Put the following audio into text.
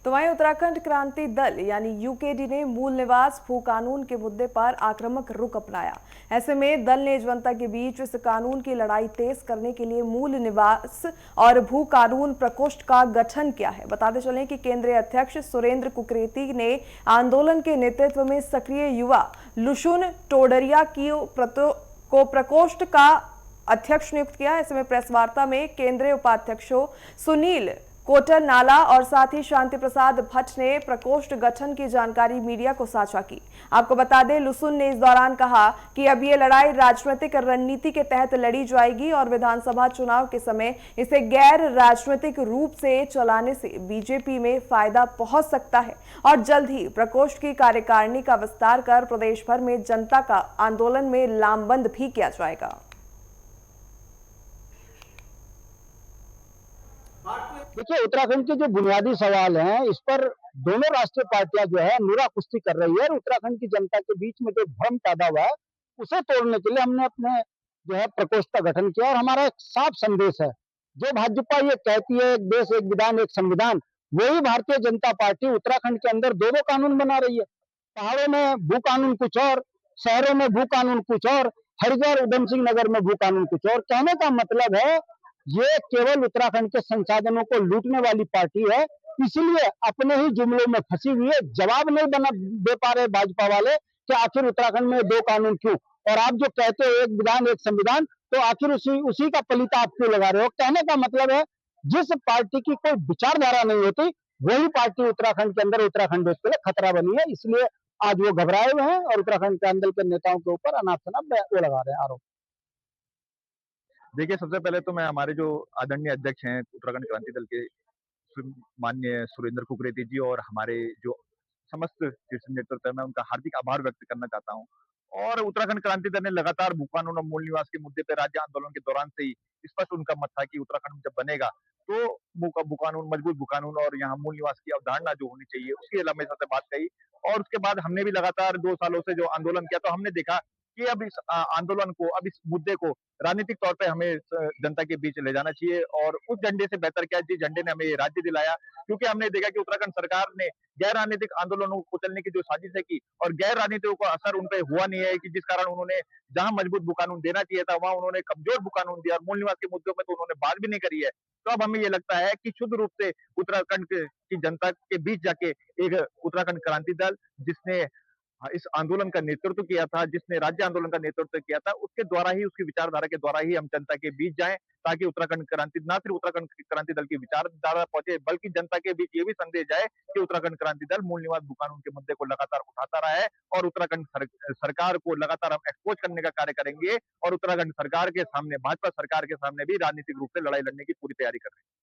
तो वहीं उत्तराखंड क्रांति दल यानी यूकेडी ने मूल निवास भू कानून के मुद्दे पर आक्रामक रुख अपनाया। ऐसे में दल ने जनता के बीच इस कानून की लड़ाई तेज करने के लिए मूल निवास और भू कानून प्रकोष्ठ का गठन किया है। बताते चलें कि केंद्रीय अध्यक्ष सुरेंद्र कुकरेती ने आंदोलन के नेतृत्व में सक्रिय युवा लुशुन टोडरिया को प्रकोष्ठ का अध्यक्ष नियुक्त किया। ऐसे में प्रेस वार्ता में केंद्रीय उपाध्यक्षों सुनील कोटर नाला और साथ ही शांति प्रसाद भट्ट ने प्रकोष्ठ गठन की जानकारी मीडिया को साझा की। आपको बता दें, लुसुन ने इस दौरान कहा कि अब ये लड़ाई राजनीतिक रणनीति के तहत लड़ी जाएगी और विधानसभा चुनाव के समय इसे गैर राजनीतिक रूप से चलाने से बीजेपी में फायदा पहुंच सकता है और जल्द ही प्रकोष्ठ की कार्यकारिणी का विस्तार कर प्रदेश भर में जनता का आंदोलन में लामबंद भी किया जाएगा। देखिए, उत्तराखंड के जो बुनियादी सवाल हैं, इस पर दोनों राष्ट्रीय पार्टियां जो है नुरा कुश्ती कर रही है और उत्तराखंड की जनता के बीच में जो भ्रम पैदा हुआ है, उसे तोड़ने के लिए हमने अपने जो है प्रकोष्ठ का गठन किया और हमारा एक साफ संदेश है। जो भाजपा ये कहती है एक देश एक विधान एक संविधान, वही भारतीय जनता पार्टी उत्तराखंड के अंदर दो कानून बना रही है। पहाड़ों में भू कानून कुछ और, शहरों में भू कानून कुछ और, हरिद्वार उधम सिंह नगर में भू कानून कुछ और। कहने का मतलब है ये केवल उत्तराखंड के संसाधनों को लूटने वाली पार्टी है, इसलिए अपने ही जुमलों में फंसी हुई है। जवाब नहीं दे पा रहे भाजपा वाले कि आखिर उत्तराखंड में दो कानून क्यों, और आप जो कहते हो एक विधान एक संविधान, तो आखिर उसी का पलीता आप क्यों लगा रहे हो। कहने का मतलब है जिस पार्टी की कोई विचारधारा नहीं होती, वही पार्टी उत्तराखंड के अंदर उत्तराखंड के लिए खतरा बनी है। इसलिए आज वो घबराए हुए हैं और उत्तराखंड के अंदर के नेताओं के ऊपर अनाप शनाप वो लगा रहे हैं आरोप। देखिए, सबसे पहले तो मैं हमारे जो आदरणीय अध्यक्ष हैं उत्तराखंड क्रांति दल के माननीय सुरेंद्र कुकरेती जी और हमारे जो समस्त शीर्ष नेतृत्व है, मैं उनका हार्दिक आभार व्यक्त करना चाहता हूँ। और उत्तराखंड क्रांति दल ने लगातार भू कानून और मूल निवास के मुद्दे पे राज्य आंदोलन के दौरान से ही स्पष्ट उनका मत था कि उत्तराखंड जब बनेगा तो भू कानून, मजबूत भू कानून और यहाँ मूल निवास की अवधारणा जो होनी चाहिए उसकी हमेशा से बात कही। और उसके बाद हमने भी लगातार 2 सालों से जो आंदोलन किया, तो हमने देखा कि अब इस आंदोलन को, अब इस मुद्दे को राजनीतिक तौर पे हमें जनता के बीच ले जाना चाहिए। और उस झंडे से बेहतर क्या है जिस झंडे ने हमें ये राज्य दिलाया, क्योंकि हमने देखा कि उत्तराखंड सरकार ने गैर राजनीतिक आंदोलनों को कुचलने की जो साजिशें की और गैर राजनीतिकों का असर उन पे हुआ नहीं है, कि जिस कारण उन्होंने जहां मजबूत भू कानून देना चाहिए था वहां उन्होंने कमजोर भू कानून दिया और मूल निवास के मुद्दों में तो उन्होंने बात भी नहीं करी है। तो अब हमें ये लगता है कि शुद्ध रूप से उत्तराखंड की जनता के बीच जाके एक उत्तराखंड क्रांति दल, जिसने इस आंदोलन का नेतृत्व किया था, जिसने राज्य आंदोलन का नेतृत्व किया था, उसके द्वारा ही, उसकी विचारधारा के द्वारा ही हम जनता के बीच जाएँ, ताकि उत्तराखंड क्रांति, ना सिर्फ उत्तराखंड क्रांति दल की विचारधारा पहुँचे, बल्कि जनता के बीच ये भी संदेश जाए कि उत्तराखंड क्रांति दल मूल निवास भू कानून के मुद्दे को लगातार उठाता रहा है और उत्तराखंड सरकार को लगातार हम एक्सपोज़ करने का कार्य करेंगे और उत्तराखंड सरकार के सामने, भाजपा सरकार के सामने भी राजनीतिक रूप से लड़ाई लड़ने की पूरी तैयारी कर रहे हैं।